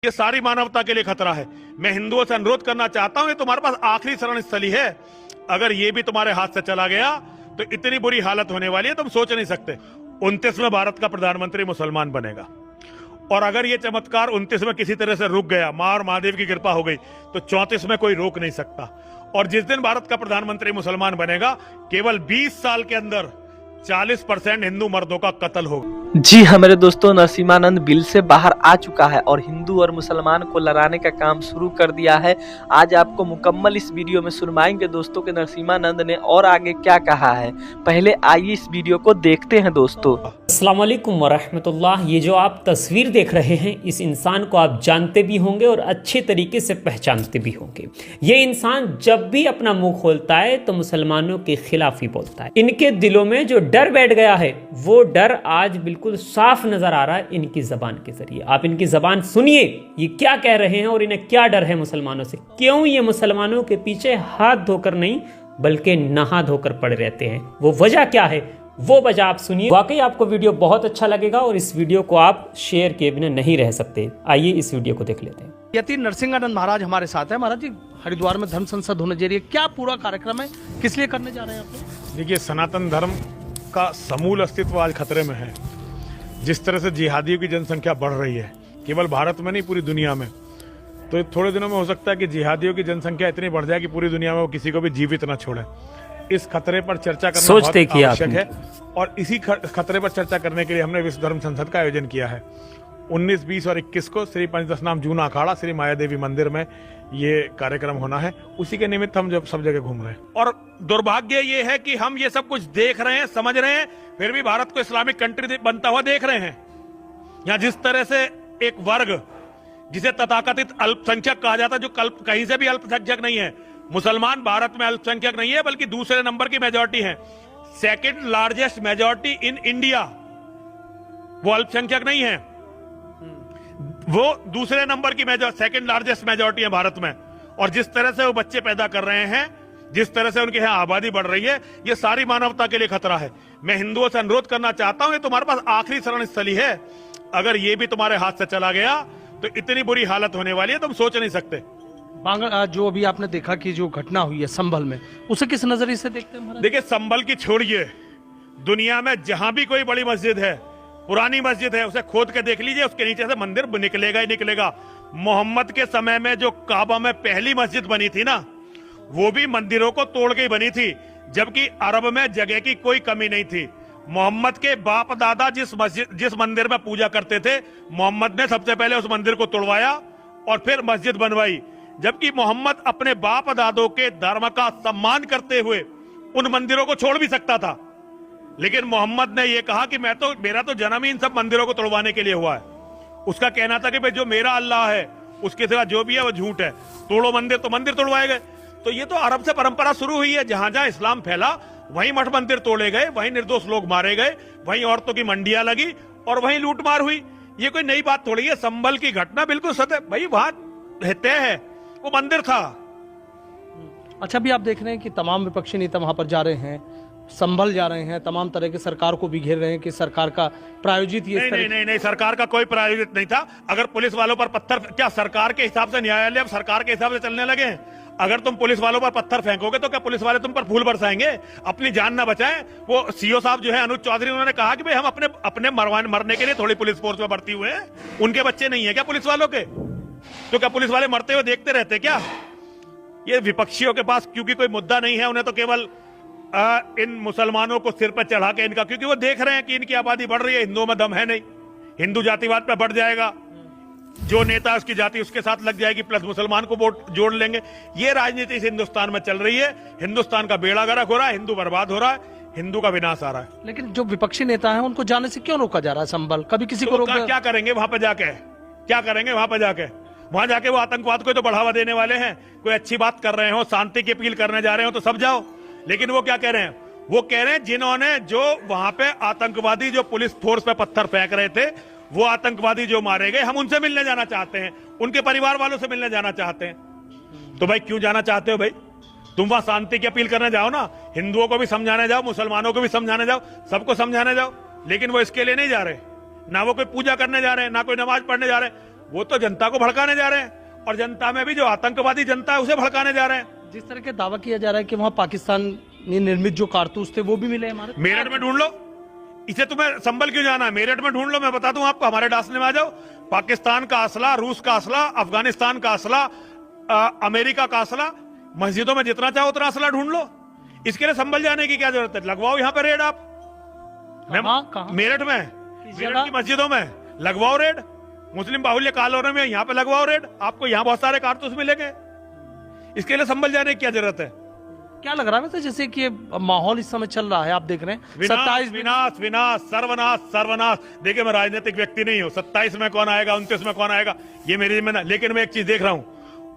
ये सारी मानवता के लिए खतरा है। मैं हिंदुओं से अनुरोध करना चाहता हूं, ये तुम्हारे पास आखिरी शरण स्थली है। अगर ये भी तुम्हारे हाथ से चला गया तो इतनी बुरी हालत होने वाली है, तुम सोच नहीं सकते। 29 में भारत का प्रधानमंत्री मुसलमान बनेगा, और अगर ये चमत्कार 29 में किसी तरह से रुक गया, मां और महादेव की कृपा हो गई, तो 34 में कोई रोक नहीं सकता। और जिस दिन भारत का प्रधानमंत्री मुसलमान बनेगा, केवल 20 साल के अंदर 40% हिंदू मर्दों का कत्ल होगा। जी हाँ मेरे दोस्तों, नरसिम्हानंद बिल से बाहर आ चुका है और हिंदू और मुसलमान को लड़ाने का काम शुरू कर दिया है। आज आपको मुकम्मल इस वीडियो में सुनवाएंगे दोस्तों कि नरसिम्हानंद ने और आगे क्या कहा है। पहले आइए इस वीडियो को देखते हैं दोस्तों। अस्सलाम वालेकुम वरहमतुल्लाह। ये जो आप तस्वीर देख रहे हैं, इस इंसान को आप जानते भी होंगे और अच्छे तरीके से पहचानते भी होंगे। ये इंसान जब भी अपना मुंह खोलता है तो मुसलमानों के खिलाफ ही बोलता है। इनके दिलों में जो डर बैठ गया है, वो डर आज बिल्कुल साफ नजर आ रहा है इनकी जबान के जरिए। आप इनकी जबान सुनिए, ये क्या कह रहे हैं और इन्हें क्या डर है मुसलमानों से। क्यों ये मुसलमानों के पीछे हाथ धोकर नहीं बल्कि नहा धोकर पड़े रहते हैं, वो वजह क्या है, वो वजह आप सुनिए। वाकई आपको वीडियो बहुत अच्छा लगेगा और इस वीडियो को आप शेयर किए बिना नहीं रह सकते। आइए इस वीडियो को देख लेते हैं। यति नरसिम्हानंद महाराज हमारे साथ है। महाराज जी, हरिद्वार में धर्म संसद होने जा रही है, क्या पूरा कार्यक्रम है, किस लिए करने जा रहे हैं आप? देखिए, सनातन धर्म का समूल अस्तित्व आज खतरे में है। जिस तरह से जिहादियों की जनसंख्या बढ़ रही है, केवल भारत में नहीं पूरी दुनिया में, तो थोड़े दिनों में हो सकता है कि जिहादियों की जनसंख्या इतनी बढ़ जाए कि पूरी दुनिया में वो किसी को भी जीवित न छोड़े। इस खतरे पर चर्चा करना बहुत आवश्यक है, और इसी खतरे पर चर्चा करने के लिए हमने विश्व धर्म संसद का आयोजन किया है। 19, 20 और 21 को श्री पंचदशनाम जूना अखाड़ा श्री माया देवी मंदिर में ये कार्यक्रम होना है। उसी के निमित्त हम जब सब जगह घूम रहे हैं। और दुर्भाग्य ये है कि हम ये सब कुछ देख रहे हैं, समझ रहे हैं, फिर भी भारत को इस्लामिक कंट्री बनता हुआ देख रहे हैं। यहाँ जिस तरह से एक वर्ग जिसे तथाकथित अल्पसंख्यक कहा जाता है, जो कहीं से भी अल्पसंख्यक नहीं है, मुसलमान भारत में अल्पसंख्यक नहीं है बल्कि दूसरे नंबर की मेजॉरिटी है। Second largest majority in India, वो अल्पसंख्यक नहीं है, वो दूसरे नंबर की सेकंड लार्जेस्ट मेजॉरिटी है भारत में। और जिस तरह से वो बच्चे पैदा कर रहे हैं, जिस तरह से उनके यहाँ आबादी बढ़ रही है, ये सारी मानवता के लिए खतरा है। मैं हिंदुओं से अनुरोध करना चाहता हूं, ये तुम्हारे पास आखिरी शरण स्थली है। अगर ये भी तुम्हारे हाथ से चला गया तो इतनी बुरी हालत होने वाली है, तुम सोच नहीं सकते। जो अभी आपने देखा कि जो घटना हुई है संभल में, उसे किस नजरिए से देखते हैं महाराज? देखिए, संभल की छोड़िए, दुनिया में जहां भी कोई बड़ी मस्जिद है, पुरानी मस्जिद है, उसे खोद के देख लीजिए, उसके नीचे से मंदिर निकलेगा ही निकलेगा। मोहम्मद के समय में जो काबा में पहली मस्जिद बनी थी ना, वो भी मंदिरों को तोड़ के ही बनी थी, जबकि अरब में जगह की कोई कमी नहीं थी। मोहम्मद के बाप दादा जिस मंदिर में पूजा करते थे, मोहम्मद ने सबसे पहले उस मंदिर को तोड़वाया और फिर मस्जिद बनवाई। जबकि मोहम्मद अपने बाप दादों के धर्म का सम्मान करते हुए उन मंदिरों को छोड़ भी सकता था, लेकिन मोहम्मद ने यह कहा कि मेरा तो जन्म ही इन सब मंदिरों को तोड़वाने के लिए हुआ है। उसका कहना था कि भाई जो मेरा अल्लाह है उसके सिवा जो भी है वो झूठ है, तोड़ो मंदिर, तो मंदिर तोड़वाए गए। तो ये तो अरब से परंपरा शुरू हुई है। जहां जहां इस्लाम फैला वहीं मठ मंदिर तोड़े गए, वहीं निर्दोष लोग मारे गए, वहीं औरतों की मंडियां लगी और वहीं लूटमार हुई। ये कोई नई बात थोड़ी है। संभल की घटना बिल्कुल सत्य, भाई वहां तय है, वो मंदिर था। अच्छा, अभी आप देख रहे हैं कि तमाम विपक्षी नेता वहां पर जा रहे हैं, संभल जा रहे हैं, तमाम तरह की सरकार को भी घेर रहे हैं कि सरकार का प्रायोजित ये नहीं, सरकार का कोई प्रायोजित नहीं था। अगर पुलिस वालों पर पत्थर, क्या सरकार के हिसाब से न्यायालय अब सरकार के हिसाब से चलने लगे हैं? अगर तुम पुलिस वालों पर पत्थर फेंकोगे तो क्या पुलिस वाले तुम पर फूल बरसाएंगे? अपनी जान ना बचाएं। वो सीओ साहब जो है अनुज चौधरी, उन्होंने कहा कि भाई हम अपने मरने के लिए थोड़ी पुलिस फोर्स में भर्ती हुए हैं। उनके बच्चे नहीं है क्या पुलिस वालों के? तो क्या पुलिस वाले मरते हुए देखते रहते क्या? ये विपक्षियों के पास क्योंकि कोई मुद्दा नहीं है, उन्हें तो केवल इन मुसलमानों को सिर पर चढ़ा के इनका, क्योंकि वो देख रहे हैं कि इनकी आबादी बढ़ रही है, हिंदुओं में दम है नहीं, हिंदू जातिवाद पे बढ़ जाएगा, जो नेता उसकी जाति उसके साथ लग जाएगी, प्लस मुसलमान को वोट जोड़ लेंगे। ये राजनीति इस हिंदुस्तान में चल रही है। हिंदुस्तान का बेड़ा गर्क हो रहा है, हिंदू बर्बाद हो रहा है, हिंदू का विनाश आ रहा है। लेकिन जो विपक्षी नेता है उनको जाने से क्यों रोका जा रहा है संभल? कभी किसी को रोका? क्या करेंगे वहां पे जाके? क्या करेंगे वहां पे जाके? वहां जाके वो आतंकवाद को तो बढ़ावा देने वाले हैं। कोई अच्छी बात कर रहे हो, शांति की अपील करने जा रहे हो तो सब जाओ, लेकिन वो क्या कह रहे हैं? वो कह रहे हैं जिन्होंने जो वहां पे आतंकवादी जो पुलिस फोर्स पे पत्थर फेंक रहे थे, वो आतंकवादी जो मारे गए, हम उनसे मिलने जाना चाहते हैं, उनके परिवार वालों से मिलने जाना चाहते हैं। तो भाई क्यों जाना चाहते हो भाई? तुम वहां शांति की अपील करने जाओ ना, हिंदुओं को भी समझाने जाओ, मुसलमानों को भी समझाने जाओ, सबको समझाने जाओ, लेकिन वो इसके लिए नहीं जा रहे। ना वो कोई पूजा करने जा रहे हैं, ना कोई नमाज पढ़ने जा रहे हैं। वो तो जनता को भड़काने जा रहे हैं, और जनता में भी जो आतंकवादी जनता है उसे भड़काने जा रहे हैं। जिस तरह के दावा किया जा रहा है कि वहाँ पाकिस्तानी निर्मित जो कारतूस थे वो भी मिले हमारे। मेरठ में ढूंढ लो, इसे तुम्हें संभल क्यों जाना है? मेरठ में ढूंढ लो, मैं बता दूं आपको, हमारे डासने में आ जाओ। पाकिस्तान का असला, रूस का असला, अफगानिस्तान का असला, अमेरिका का असला, मस्जिदों में जितना चाहो उतना असला ढूंढ लो। इसके लिए संभल जाने की क्या जरूरत है? लगवाओ यहाँ पे रेड आप। कहाँ? मेरठ में, मेरठ की मस्जिदों में लगवाओ रेड। मुस्लिम बाहुल्य कॉलोनी में यहाँ पे लगवाओ रेड, आपको यहाँ बहुत सारे कारतूस मिलेंगे। इसके लिए संभल जाने की क्या जरूरत है? क्या लग रहा है वैसे, जैसे कि माहौल इस समय चल रहा है, आप देख रहे हैं विनाश 27 विनाश विनाश, सर्वनाश सर्वनाश। देखिए, मैं राजनीतिक व्यक्ति नहीं हूँ, 27 में कौन आएगा, 29 में कौन आएगा, ये मेरी जिम्मेदारी। लेकिन मैं एक चीज देख रहा हूँ,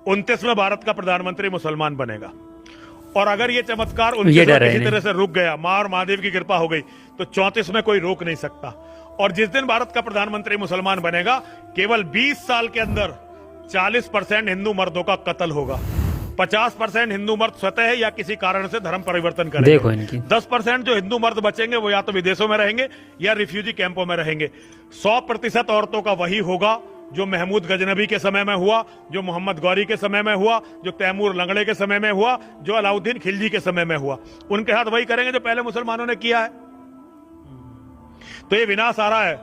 29 में भारत का प्रधानमंत्री मुसलमान बनेगा, और अगर ये चमत्कार 29 में किसी तरह से रुक गया, मां और महादेव की कृपा हो गई, तो 34 में कोई रोक नहीं सकता। और जिस दिन भारत का प्रधानमंत्री मुसलमान बनेगा, केवल 20 साल के अंदर 40% हिंदू मर्दों का कत्ल होगा। 50% हिंदू मर्द स्वतः या किसी कारण से धर्म परिवर्तन करेंगे। देखो इनकी 10% जो हिंदू मर्द बचेंगे वो या तो विदेशों में रहेंगे या रिफ्यूजी कैंपों में रहेंगे। 100% औरतों का वही होगा जो महमूद गजनबी के समय में हुआ, जो मोहम्मद गौरी के समय में हुआ, जो तैमूर लंगड़े के समय में हुआ, जो अलाउद्दीन खिलजी के समय में हुआ। उनके साथ वही करेंगे जो पहले मुसलमानों ने किया है। तो ये विनाश आ रहा है,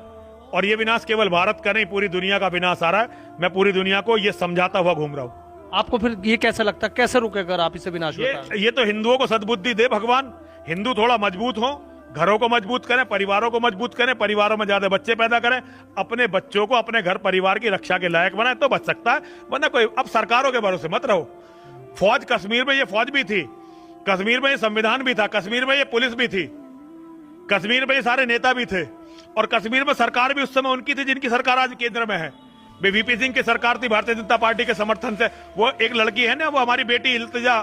और ये विनाश केवल भारत का नहीं, पूरी दुनिया का विनाश आ रहा है। मैं पूरी दुनिया को ये समझाता हुआ घूम रहा हूं। आपको फिर ये कैसे लगता है, कैसे रुकेगा अगर आप इसे विनाश होता है? ये तो हिंदुओं को सद्बुद्धि दे भगवान। हिंदू थोड़ा मजबूत हो, घरों को मजबूत करें, परिवारों को मजबूत करें, परिवारों में ज्यादा बच्चे पैदा करें, अपने बच्चों को अपने घर परिवार की रक्षा के लायक बनाए, तो बच सकता है। वरना कोई अब सरकारों के भरोसे मत रहो। फौज, कश्मीर में ये फौज भी थी, कश्मीर में ये संविधान भी था, कश्मीर में ये पुलिस भी थी, कश्मीर में ये सारे नेता भी थे, और कश्मीर में सरकार भी उस समय उनकी थी जिनकी सरकार आज केंद्र में है। वीपी सिंह की सरकार थी भारतीय जनता पार्टी के समर्थन से। वो एक लड़की है ना, वो हमारी बेटी इल्तिजा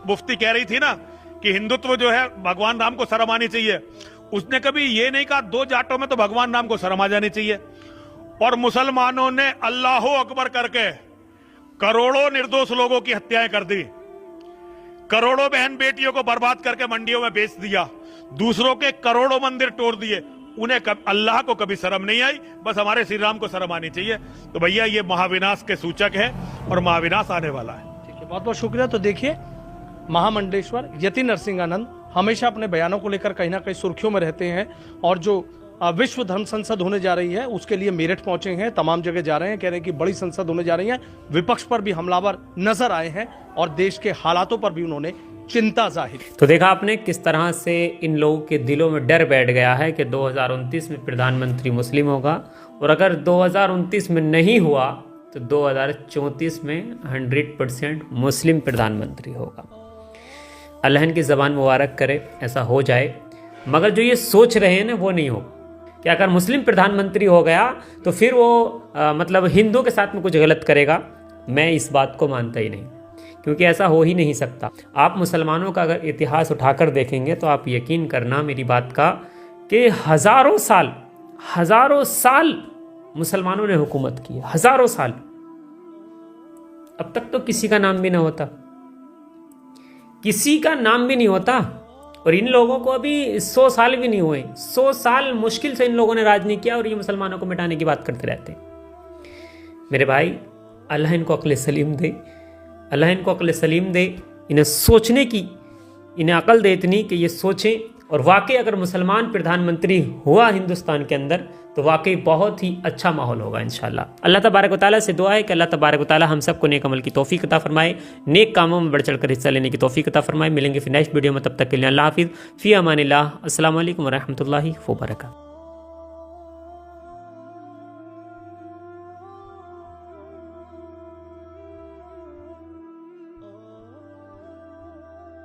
मुफ्ती कह रही थी ना कि हिंदुत्व जो है भगवान राम को शर्म आनी चाहिए। उसने कभी ये नहीं कहा 2 जाटों में तो भगवान राम को शर्म आ जानी चाहिए। और मुसलमानों ने अल्लाह अकबर करके करोड़ों निर्दोष लोगों की हत्याएं कर दी, करोड़ों बहन बेटियों को बर्बाद करके मंडियों में बेच दिया, दूसरों के करोड़ों मंदिर तोड़ दिए। उन्हें अल्लाह को कभी शर्म नहीं आई, बस हमारे श्री राम को शर्म आनी चाहिए। तो भैया ये महाविनाश के सूचक है, और महाविनाश आने वाला है। ठीक है, बहुत बहुत शुक्रिया। तो देखिए, महामंडलेश्वर यति नरसिंहानंद हमेशा अपने बयानों को लेकर कहीं ना कहीं सुर्खियों में रहते हैं, और जो विश्व धर्म संसद होने जा रही है उसके लिए मेरठ पहुंचे हैं, तमाम जगह जा रहे हैं, कह रहे हैं कि बड़ी संसद होने जा रही है। विपक्ष पर भी हमलावर नजर आए हैं, और देश के हालातों पर भी उन्होंने चिंता जाहिर। तो देखा आपने किस तरह से इन लोगों के दिलों में डर बैठ गया है कि 2029 में प्रधानमंत्री मुस्लिम होगा, और अगर 2029 में नहीं हुआ तो 2034 में 100% मुस्लिम प्रधानमंत्री होगा। अल्लाह इनकी ज़बान मुबारक करे, ऐसा हो जाए। मगर जो ये सोच रहे हैं ना, वो नहीं हो कि अगर मुस्लिम प्रधानमंत्री हो गया तो फिर वो मतलब हिंदुओं के साथ में कुछ गलत करेगा। मैं इस बात को मानता ही नहीं, क्योंकि ऐसा हो ही नहीं सकता। आप मुसलमानों का अगर इतिहास उठाकर देखेंगे तो आप यकीन करना मेरी बात का कि हज़ारों साल मुसलमानों ने हुकूमत की, हज़ारों साल। अब तक तो किसी का नाम भी ना होता, किसी का नाम भी नहीं होता। और इन लोगों को अभी 100 साल भी नहीं हुए, 100 साल मुश्किल से इन लोगों ने राज नहीं किया, और ये मुसलमानों को मिटाने की बात करते रहते हैं। मेरे भाई, अल्लाह इनको अक्ल सलीम दे, अल्लाह इनको अक्ल सलीम दे, इन्हें सोचने की, इन्हें अकल दे इतनी कि ये सोचें। और वाकई अगर मुसलमान प्रधानमंत्री हुआ हिंदुस्तान के अंदर तो वाकई बहुत ही अच्छा माहौल होगा इंशाल्लाह। अल्लाह तबारक व तआला से दुआ है कि अल्लाह तबारक व तआला हम सबको नेक अमल की तौफीक अता फरमाए, नेक कामों में बढ़ चढ़ कर हिस्सा लेने की तौफीक अता फरमाए। मिलेंगे फिर नेक्स्ट वीडियो में, तब तक के लिए अल्लाह हाफिज़, फ़ी अमानिल्लाह। अस्सलामु अलैकुम व रहमतुल्लाहि व बरकातहू।